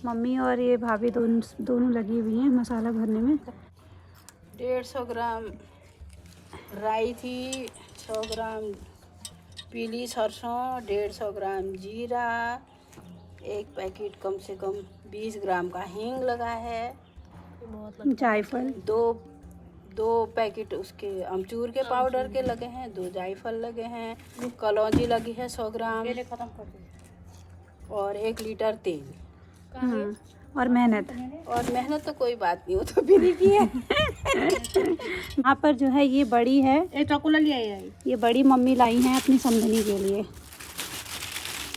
Mummy और ये भाभी दोनों लगी हुई हैं मसाला भरने में। 150 ग्राम राई थी, 100 ग्राम पीली सरसों, 150 ग्राम जीरा, एक पैकेट कम से कम 20 ग्राम का हींग लगा है, जायफल दो पैकेट उसके अमचूर के पाउडर के लगे हैं, 2 जायफल लगे हैं, कलौंजी लगी है 100 ग्राम और 1 लीटर तेल। और मेहनत तो कोई बात नहीं, वो तो फ्री की है। यहाँ पर जो है ये बड़ी है, ये बड़ी मम्मी लाई हैं अपनी समधनी के लिए।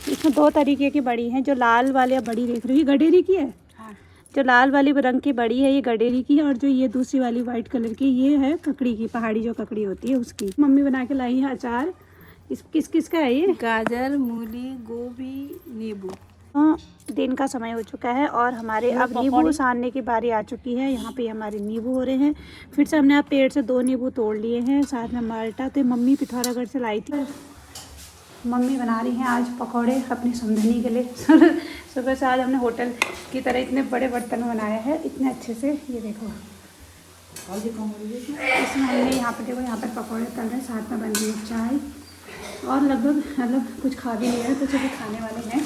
इसमें 2 तरीके की बड़ी हैं, जो लाल वाले बड़ी देख रही है गडेरी की है। हाँ। जो लाल वाली रंग की बड़ी है ये गडेरी की है, और जो ये दूसरी वाली वाइट कलर की ये है ककड़ी की, पहाड़ी जो ककड़ी होती है उसकी। मम्मी बना के लाई है अचार। इस किस का है ये? गाजर, मूली, गोभी, नींबू। दिन का समय हो चुका है और हमारे अब नींबू सानने की बारी आ चुकी है। यहाँ पे हमारे नींबू हो रहे हैं। फिर से हमने आप पेड़ से 2 नींबू तोड़ लिए हैं, साथ में माल्टा। तो मम्मी पिथौरागढ़ से लाई थी। मम्मी बना रही हैं आज पकौड़े अपनी समधनी के लिए। सुबह से आज हमने होटल की तरह इतने बड़े बर्तन बनाया है, इतने अच्छे से। ये देखो इसमें हमने यहाँ पर देखो, यहाँ पर पकौड़े तल रहे हैं, साथ में बन रही है चाय, और लगभग मतलब कुछ खा भी नहीं है, कुछ अभी खाने वाले हैं।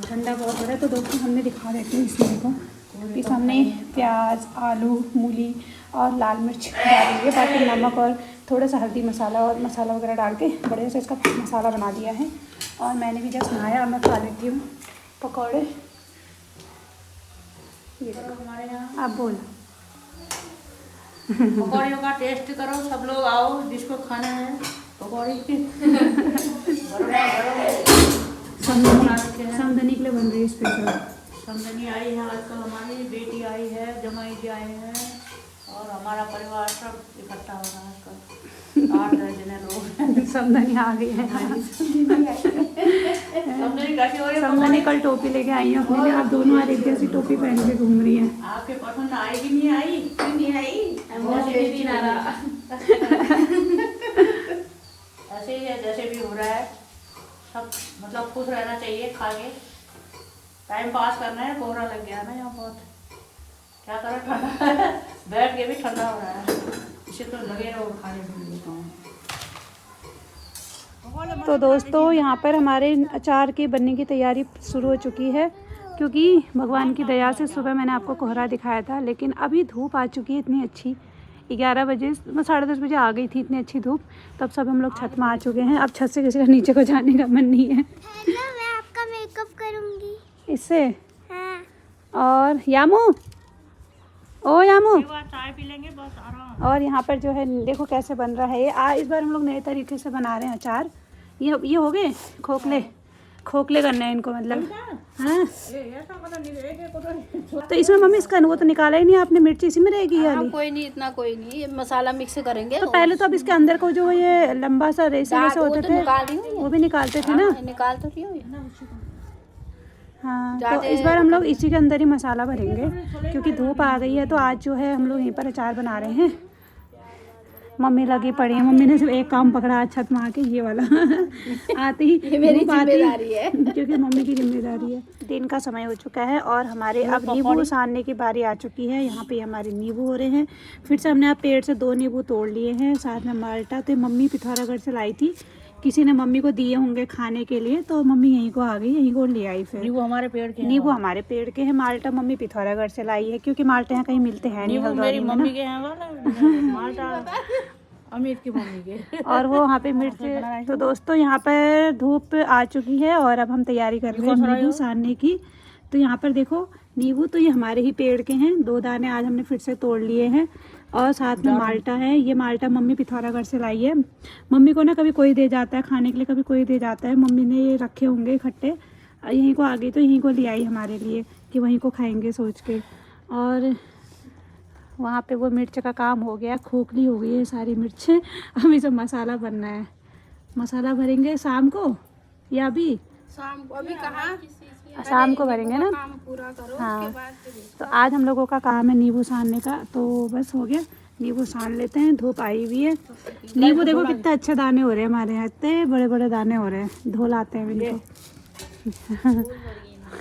ठंडा बहुत हो रहा है। तो दोस्तों हमने दिखा देते हैं इसमें देखो, इस हमने प्याज, आलू, मूली और लाल मिर्च डाली है, बाकी नमक और थोड़ा सा हल्दी मसाला और मसाला वगैरह डाल के बढ़िया से इसका मसाला बना दिया है। और मैंने भी जस्ट बनाया, मैं खा लेती हूँ पकौड़े। ये हमारे यहाँ आप बोलो पकौड़ियों का टेस्ट करो, सब लोग आओ जिसको खाना है पकौड़ी। समधनी के लिए बन रही है स्पेशल। समधनी आई है आजकल, हमारी बेटी आई है, जमाई जी आए हैं और हमारा परिवार सब इकट्ठा हो रहा है आजकल। 8-10 जने लोग समधनी आ गई है। समधनी कल टोपी लेके आई है अपने लिए। आप दोनों आज एक जैसी टोपी पहन के घूम रही हैं। आपके पसंद आई कि नहीं आई? क्यों नहीं आई? ऐसे ही है, जैसे भी हो रहा है सब मतलब खुश रहना चाहिए, खा के टाइम पास करना है। कोहरा लग गया ना यहाँ बहुत, क्या करें, ठंडा बैठ के भी ठंडा हो रहा है, इसे तो लगे रहो खाने के लिए। तो दोस्तों यहाँ पर हमारे अचार के बनने की तैयारी शुरू हो चुकी है, क्योंकि भगवान की दया से सुबह मैंने आपको कोहरा दिखाया था, लेकिन अभी धूप आ चुकी है इतनी अच्छी। 11 बजे, मैं 10:30 बजे आ गई थी, इतनी अच्छी धूप। तब सब हम लोग छत में आ चुके हैं। अब छत से किसी का नीचे को जाने का मन नहीं है। मैं आपका मेकअप करूंगी इससे। हाँ। और यामू, ओ यामू, चाय पी लेंगे बस आराम। और यहाँ पर जो है देखो कैसे बन रहा है ये। इस बार हम लोग नए तरीके से बना रहे हैं अचार। ये हो गए खोखले करने हैं इनको, मतलब। हाँ, तो इसमें मम्मी इसका वो तो निकाला ही नहीं आपने, मिर्ची इसी में रहेगी वाली? कोई नहीं, इतना कोई नहीं, ये मसाला मिक्स करेंगे। तो पहले तो अब इसके अंदर को जो ये लंबा सा रेसे होते थे वो भी निकालते थे ना? निकाल तो रही हूँ। हाँ, तो इस बार हम लोग इसी के अंदर ही मसाला भरेंगे, क्योंकि धूप आ गई है। तो आज जो है हम लोग यहीं पर अचार बना रहे हैं। मम्मी लगी पड़ी है, मम्मी ने सिर्फ एक काम पकड़ा छत में आके, ये वाला। आती ही ये मेरी जिम्मेदारी है, क्योंकि मम्मी की जिम्मेदारी है। दिन का समय हो चुका है और हमारे अब नींबू सानने की बारी आ चुकी है। यहाँ पे हमारे नींबू हो रहे हैं। फिर से हमने आप पेड़ से 2 नींबू तोड़ लिए हैं, साथ में माल्टा। तो मम्मी पिथौरागढ़ से लाई थी, किसी ने मम्मी को दिए होंगे खाने के लिए, तो मम्मी यहीं को आ गई, यहीं को ले आई। फिर नींबू हमारे पेड़ के हैं। माल्टा मम्मी पिथौरागढ़ से लाई है, क्योंकि माल्टे यहाँ कहीं मिलते हैं नहीं। मेरी मम्मी के हैं वाला माल्टा, अमित की मम्मी के। और वो वहाँ पे मिर्च। तो दोस्तों यहाँ पर धूप आ चुकी है और अब हम तैयारी कर रहे हैं नींबू सानने की। तो यहाँ पर देखो नींबू तो ये हमारे ही पेड़ के हैं, 2 दाने आज हमने फिर से तोड़ लिए हैं। और साथ में माल्टा है, ये माल्टा मम्मी पिथौरागढ़ से लाई है। मम्मी को ना कभी कोई दे जाता है खाने के लिए, कभी कोई दे जाता है। मम्मी ने ये रखे होंगे इकट्ठे, यहीं को आ गई तो यहीं को ले आई हमारे लिए कि वहीं को खाएंगे सोच के। और वहाँ पे वो मिर्च का काम हो गया, खोखली हो गई है सारी मिर्च। अब इसे मसाला भरना है। मसाला भरेंगे शाम को या अभी? शाम को। अभी कहाँ? शाम को भरेंगे ना। काम पूरा करो, हाँ, उसके बाद तो आज हम लोगों का काम है नींबू सानने का। तो बस हो गया, नींबू सान लेते हैं। धूप आई हुई है। नींबू देखो कितने अच्छे दाने हो रहे हैं हमारे यहाँ, इतने बड़े बड़े दाने हो रहे हैं। धो लाते हैं इनको।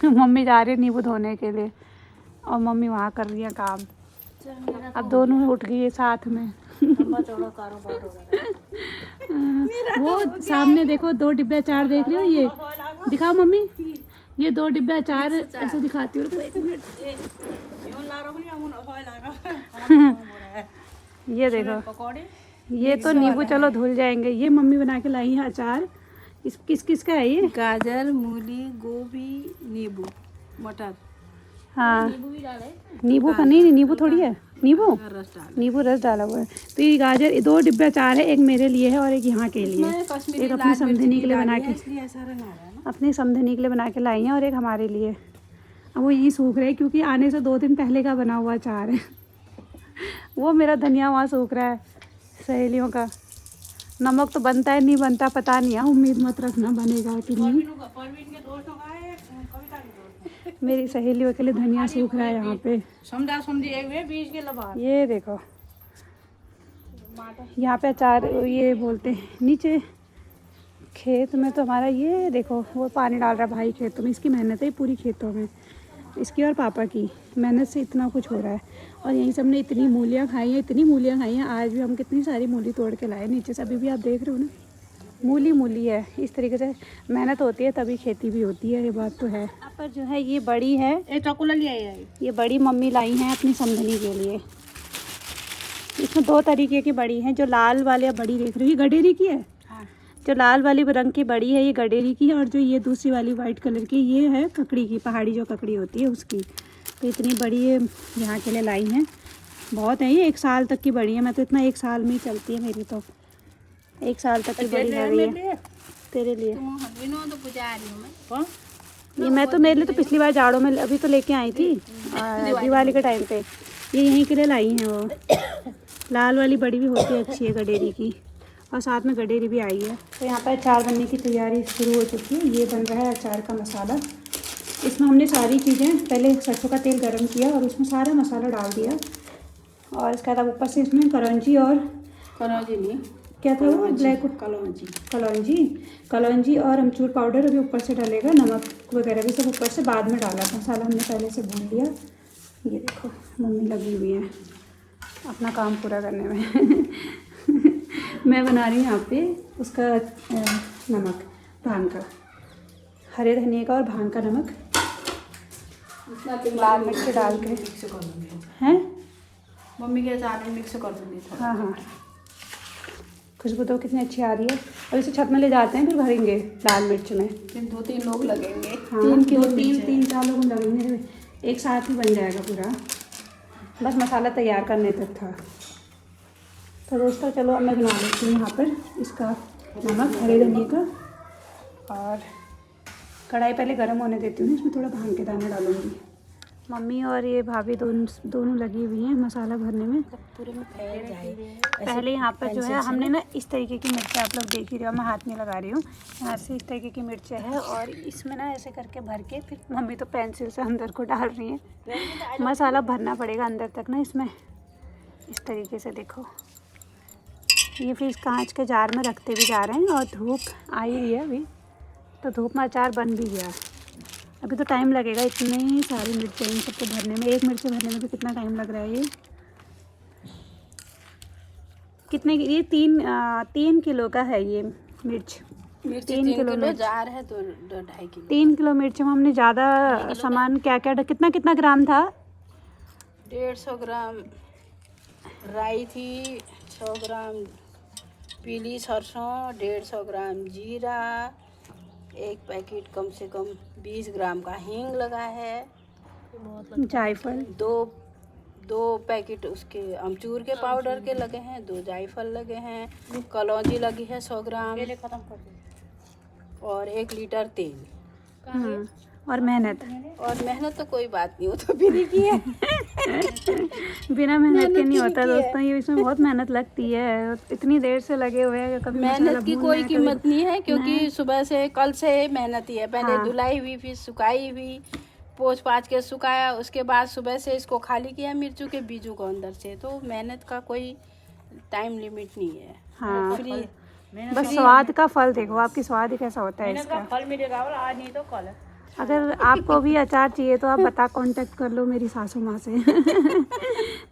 मम्मी जा रही है नींबू धोने के लिए और मम्मी वहाँ कर रही है काम। अब दोनों उठ गई है साथ में। लंबा चौड़ा कारोबार हो रहा है। वो सामने देखो 2 डिब्बे अचार देख रहे हो, ये दिखाओ मम्मी, ये 2 डिब्बे अचार ऐसे दिखाती हूँ। रुको 1 मिनट। ये देखो, पकौड़े ये तो नींबू चलो धुल जाएंगे। ये मम्मी बना के लाई है अचार। इस किस का है ये? गाजर, मूली, गोभी, नींबू, मटर, हाँ नींबू भी डाले। नींबू का नहीं, नींबू थोड़ी है, नींबू रस डाल। नींबू रस डाला हुआ है। तो ये गाजर 2 डिब्बे अचार है, एक मेरे लिए है और एक यहाँ के लिए। कश्मीरी एक अपनी लाल समझने मिर्च के लिए बना डाली है, के, इसलिए ऐसा रंग आ रहा है ना। अपनी समझने के लिए बना के लाई है और एक हमारे लिए। अब वो यही सूख रहे हैं क्योंकि आने से 2 दिन पहले का बना हुआ अचार है। वो मेरा धनिया वहाँ सूख रहा है सहेलियों का। नमक तो बनता है नहीं बनता पता नहीं है, उम्मीद मत रखना बनेगा कि नहीं। मेरी सहेलियों के लिए धनिया सूख रहा है यहाँ पे। समझा समझी एक वे बीज के लबा। ये देखो यहाँ पे अचार ये बोलते हैं नीचे खेत में। तो हमारा ये देखो वो पानी डाल रहा है भाई खेतों में। इसकी मेहनत है पूरी खेतों में, इसकी और पापा की मेहनत से इतना कुछ हो रहा है। और यहीं से हमने इतनी मूलियाँ खाई हैं, इतनी मूलियाँ खाई हैं। आज भी हम कितनी सारी मूली तोड़ के लाए नीचे से। अभी भी आप देख रहे हो ना, मूली है। इस तरीके से मेहनत होती है तभी खेती भी होती है, ये बात तो है। यहाँ पर जो है ये बड़ी है, एक चकुला लिया है। ये बड़ी मम्मी लाई हैं अपनी समधनी के लिए। इसमें 2 तरीके की बड़ी हैं। जो लाल वाले बड़ी देख रही हो ये गडेरी की है। हाँ। जो लाल वाली रंग की बड़ी है ये गडेरी की है, और जो ये दूसरी वाली वाइट कलर की ये है ककड़ी की, पहाड़ी जो ककड़ी होती है उसकी। तो इतनी बड़ी ये यहाँ के लिए लाई हैं। बहुत है ये, 1 साल तक की बड़ी है। मैं तो इतना 1 साल में ही चलती है मेरी, तो 1 साल तक की बड़ी है ये तेरे लिए। तो पुजा रही हूँ मैं। ये मैं तो मेरे लिए तो पिछली बार जाड़ों में अभी तो लेके आई थी दिवाली के टाइम पे। ये यहीं के लिए लाई हैं वो। लाल वाली बड़ी भी होती है, अच्छी है गडेरी की, और साथ में गडेरी भी आई है। तो यहाँ पर अचार बनने की तैयारी शुरू हो चुकी है। ये बन रहा है अचार का मसाला। इसमें हमने सारी चीज़ें पहले सरसों का तेल गरम किया और उसमें सारा मसाला डाल दिया, और इसके बाद ऊपर से इसमें करौंजी और कलौंजी नहीं, क्या था वो ब्लैक कलौंजी और अमचूर पाउडर अभी ऊपर से डालेगा। नमक वगैरह भी सब ऊपर से बाद में डाला। मसाला हमने पहले से भून लिया। ये देखो मम्मी लगी हुई है अपना काम पूरा करने में। मैं बना रही हूँ यहाँ पे उसका नमक, भांग का, हरे धनिया का और भांग का नमक, लाल मिर्च डाल के मिक्स कर दूँगी। हैं। मम्मी के अचार में मिक्स कर दूँगी थोड़ा। हाँ हाँ, खुशबू तो कितनी अच्छी आ रही है। और इसे छत में ले जाते हैं फिर भरेंगे लाल मिर्च में। 2-3 लोग लगेंगे। हाँ 3 किलो 3-4 लोग लगेंगे, एक साथ ही बन जाएगा पूरा। बस मसाला तैयार करने तक था। तो दोस्तों चलो अब मैं बना लेती हूँ यहाँ पर इसका नमक, हरे धनिया का, और कढ़ाई पहले गर्म होने देती हूँ। इसमें थोड़ा भांग के दाना डालूँगी। मम्मी और ये भाभी दोनों लगी हुई हैं मसाला भरने में। पूरे में फैल जाए। पहले यहाँ पर जो है हमने ना इस तरीके की मिर्चें, आप लोग देख ही रहे हो, मैं हाथ में लगा रही हूँ, यहाँ से इस तरीके की मिर्चें है, और इसमें ना ऐसे करके भर के फिर मम्मी तो पेंसिल से अंदर को डाल रही हैं। मसाला भरना पड़ेगा अंदर तक ना इसमें, इस तरीके से देखो। ये फिर इस कांच के जार में रखते भी जा रहे हैं, और धूप आई रही है अभी, तो धूप में अचार बन भी गया। अभी तो टाइम लगेगा, इतनी सारी मिर्चें इन सबको भरने में। एक मिर्च भरने में भी कितना टाइम लग रहा है। ये कितने की? ये 3 किलो का है ये मिर्च। 3 किलो मिर्च जार है तो 2.5 किलो। 3 किलो मिर्च में हमने ज़्यादा सामान क्या कितना ग्राम था? 150 ग्राम राई थी, 100 ग्राम पीली सरसों, 150 ग्राम जीरा, 1 पैकेट कम से कम 20 ग्राम का हींग लगा है, जायफल, 2 पैकेट उसके अमचूर के पाउडर के लगे हैं, 2 जायफल लगे हैं, कलौंजी लगी है 100 ग्राम, खत्म कर दो। और 1 लीटर तेल। और मेहनत तो कोई बात नहीं, वो तो बिना की है। बिना मेहनत के नहीं होता दोस्तों, ये इसमें बहुत मेहनत लगती है। इतनी देर से लगे हुए हैं, कभी मेहनत की कोई कीमत नहीं है, क्योंकि सुबह से कल से मेहनत ही है। पहले धुलाई हुई, फिर सुखाई हुई, पोंछ पाछ के सुखाया, उसके बाद सुबह से इसको खाली किया मिर्चों के बीजों को अंदर से। तो मेहनत का कोई टाइम लिमिट नहीं है। हाँ, फ्री बस स्वाद का फल देखो आपकी, स्वाद ही कैसा होता है इसका। फल मिलेगा आज नहीं तो कल। अगर आपको भी अचार चाहिए तो आप कांटेक्ट कर लो मेरी सासू माँ से।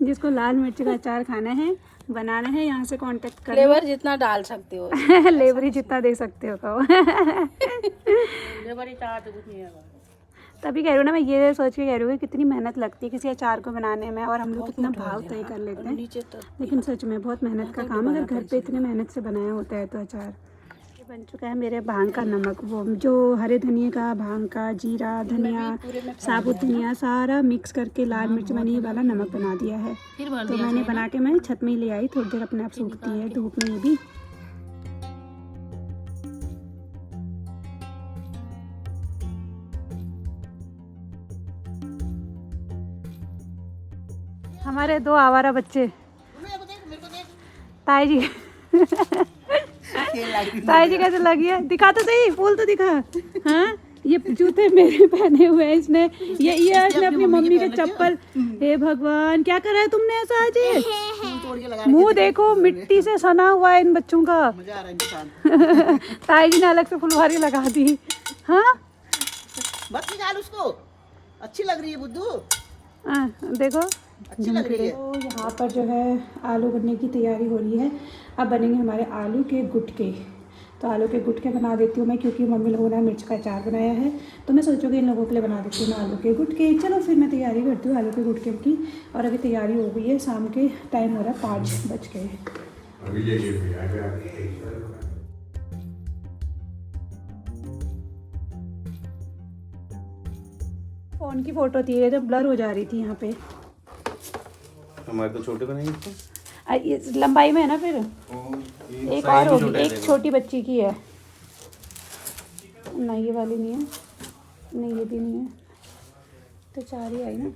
जिसको लाल मिर्च का अचार खाना है, बनाना है, यहाँ से कांटेक्ट कर लो। फ्लेवर जितना डाल सकते हो। लेवरी जितना दे सकते हो कहो। लेवरी चार तो कुछ नहीं है। तभी कह रही हूँ ना, मैं ये सोच के कह रही हूँ कि कितनी मेहनत लगती है किसी अचार को बनाने में, और हम लोग कितना भाव तय कर लेते हैं। नीचे तो लेकिन सच में बहुत मेहनत का काम है, अगर घर पे इतनी मेहनत से बनाया होता है तो अचार। ये बन चुका है मेरे भांग का नमक, वो जो हरे धनिए का, भांग का, जीरा, धनिया, साबुत धनिया सारा मिक्स करके लाल मिर्च मैंने वाला नमक बना दिया है। तो मैंने बना के मैं छत में ही ले आई, थोड़ी देर अपने आप सूखती है धूप में। ये भी हमारे 2 आवारा बच्चे, ताई जी। ताई जी कैसे लगी है? दिखा तो सही, फूल तो दिखा। हाँ, ये जूते मेरे पहने हुए हैं इसने, ये इसने अपनी मम्मी के चप्पल। हे भगवान, क्या करा है तुमने ऐसा आज? मुंह देखो मिट्टी से सना हुआ है इन बच्चों का। ताई जी ने अलग से फुलवारी लगा दी। हाँ मत निकाल उसको, अच्छी लग रही है बुद्धू। देखो अच्छी लग रही है। तो यहाँ पर जो है आलू बनने की तैयारी हो रही है। अब बनेंगे हमारे आलू के गुटके। तो आलू के गुटके बना देती हूँ मैं, क्योंकि मम्मी लोगों ने मिर्च का अचार बनाया है, तो मैं सोचूंगी इन लोगों के लिए बना देती हूँ मैं आलू के गुटके। चलो फिर मैं तैयारी करती हूँ आलू के गुटके की। और अभी तैयारी हो गई है, शाम के टाइम हो रहा है 5 बज गए। फ़ोन की फ़ोटो थी ये, जब ब्लर हो जा रही थी यहाँ पे। हमारे तो छोटे बनाएंगे इसको। इस लंबाई में है ना, फिर एक और होगी, एक छोटी बच्ची की है। नहीं ये वाली नहीं है, नहीं ये भी नहीं है, तो 4 ही आई ना।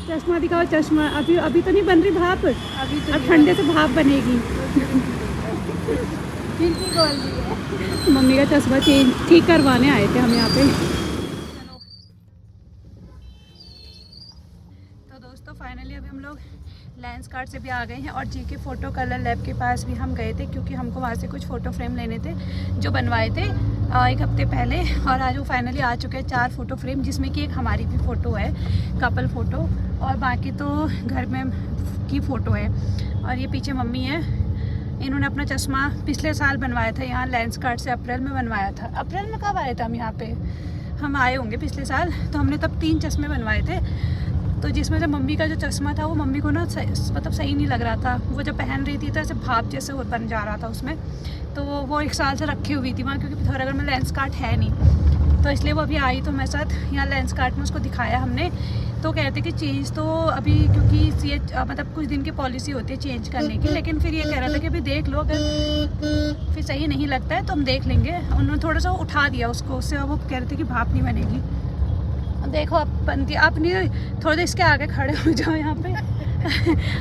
चश्मा दिखाओ, चश्मा। अभी तो नहीं बन रही भाप, अभी तो अब ठंडे से भाप बनेगी। मम्मी का चश्मा ठीक करवाने आए थे हम यहाँ पे। तो दोस्तों फाइनली अभी हम लोग लेंस कार्ड से भी आ गए हैं, और जीके फ़ोटो कलर लैब के पास भी हम गए थे, क्योंकि हमको वहाँ से कुछ फ़ोटो फ्रेम लेने थे जो बनवाए थे 1 हफ्ते पहले। और आज वो फाइनली आ चुके हैं 4 फ़ोटो फ्रेम, जिसमें कि एक हमारी भी फ़ोटो है, कपल फ़ोटो, और बाकी तो घर में की फ़ोटो है। और ये पीछे मम्मी है, इन्होंने अपना चश्मा पिछले साल बनवाया था यहाँ लेंस कार्ड से, अप्रैल में बनवाया था। अप्रैल में कब आए थे हम यहाँ पे? हम आए होंगे पिछले साल, तो हमने तब 3 चश्मे बनवाए थे। तो जिसमें से मम्मी का जो चश्मा था वो मम्मी को ना मतलब सही नहीं लग रहा था, वो जब पहन रही थी तो ऐसे भाप जैसे वो बन जा रहा था उसमें। तो वो 1 साल से रखी हुई थी वहाँ, क्योंकि पिथौरागढ़ में लेंस कार्ड है नहीं, तो इसलिए वो अभी आई तो मेरे साथ यहाँ लेंस कार्ड में उसको दिखाया हमने। तो कहते कि चेंज तो अभी, क्योंकि ये मतलब कुछ दिन की पॉलिसी होती है चेंज करने की, लेकिन फिर ये कह रहा था कि अभी देख लो, अगर फिर सही नहीं लगता है तो हम देख लेंगे। उन्होंने थोड़ा सा उठा दिया उसको, उससे वो कह रहे थे कि भाप नहीं बनेगी। देखो अब बनती, आप नहीं थोड़ी देर इसके आगे खड़े हो जाओ यहाँ पे।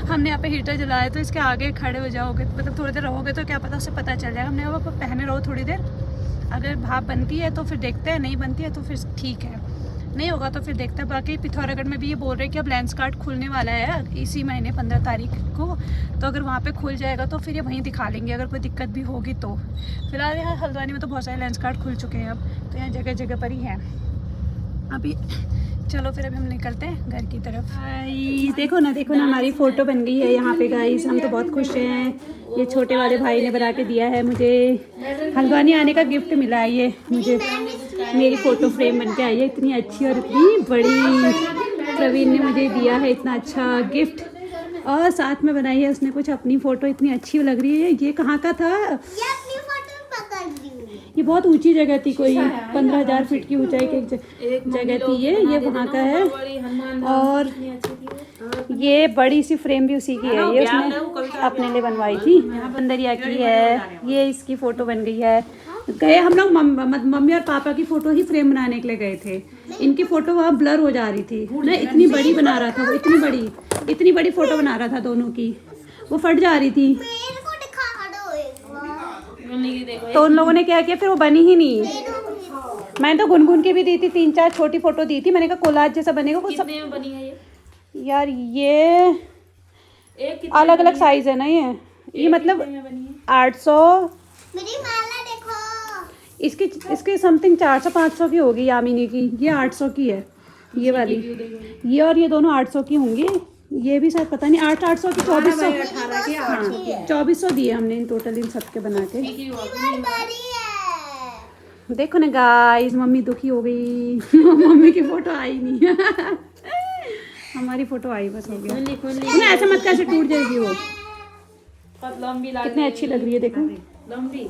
हमने यहाँ पे हीटर जलाया, तो इसके आगे खड़े हो जाओगे, मतलब थोड़ी देर रहोगे तो क्या पता, उससे पता चल जाएगा। हमने वो पहने रहो थोड़ी देर, अगर भाप बनती है तो फिर देखते हैं, नहीं बनती है तो फिर ठीक है, नहीं होगा तो फिर देखते हैं। बाकी पिथौरागढ़ में भी ये बोल रहे हैं कि अब लेंस कार्ड खुलने वाला है इसी महीने 15 तारीख को, तो अगर वहाँ पे खुल जाएगा तो फिर ये वहीं दिखा लेंगे, अगर कोई दिक्कत भी होगी तो। फिलहाल यहाँ हल्द्वानी में तो बहुत सारे लेंस कार्ड खुल चुके हैं अब, तो यहाँ जगह जगह पर ही हैं अभी। चलो फिर अभी हम निकलते हैं घर की तरफ। देखो ना हमारी फ़ोटो बन गई है यहाँ पे गाइस, हम तो बहुत खुश हैं। ये छोटे वाले भाई ने बना के दिया है मुझे, हल्द्वानी आने का गिफ्ट मिला है ये मुझे, मेरी फ़ोटो फ्रेम बन के आई है इतनी अच्छी और इतनी बड़ी। प्रवीण ने मुझे दिया है इतना अच्छा गिफ्ट, और साथ में बनाई है उसने कुछ अपनी फ़ोटो, इतनी अच्छी लग रही है। ये कहाँ का था? ये बहुत ऊंची जगह थी, कोई 15,000 फीट की ऊंचाई की जगह थी ये वहाँ का है। और ये बड़ी सी फ्रेम भी उसी की है, ये उसने अपने लिए बनवाई थी। यहाँ बंदरिया की है, ये इसकी फ़ोटो बन गई है। गए हम लोग मम्मी और पापा की फ़ोटो ही फ्रेम बनाने के लिए गए थे, इनकी फ़ोटो वहाँ ब्लर हो जा रही थी ना, इतनी बड़ी बना रहा था वो, इतनी बड़ी फ़ोटो बना रहा था दोनों की, वो फट जा रही थी। तो उन लोगों ने क्या किया, फिर वो बनी ही नहीं। मैंने तो गुनगुन की भी दी थी, 3-4 छोटी फोटो दी थी। मैंने कहा कोलाज जैसा बनेगा कुछ। कितने में बनी है ये? यार ये एक अलग अलग साइज है ना ये मतलब 800, मेरी माला देखो। इसकी समथिंग 400-500 की होगी यामिनी की। ये 800 की है ये वाली। ये और ये दोनों 800 की होंगी। ये भी शायद पता नहीं 800 की 2400। 2400 दिए हमने इन टोटल इन सब के बना के। बड़ी है। देखो ना गाइस, मम्मी दुखी हो गई। मम्मी की फोटो आई नहीं। हमारी फोटो आई बस हो गया। ना ऐसा मत कैसे टूट जाएगी वो। लंबी कितनी अच्छी लग रही है देखो। लंबी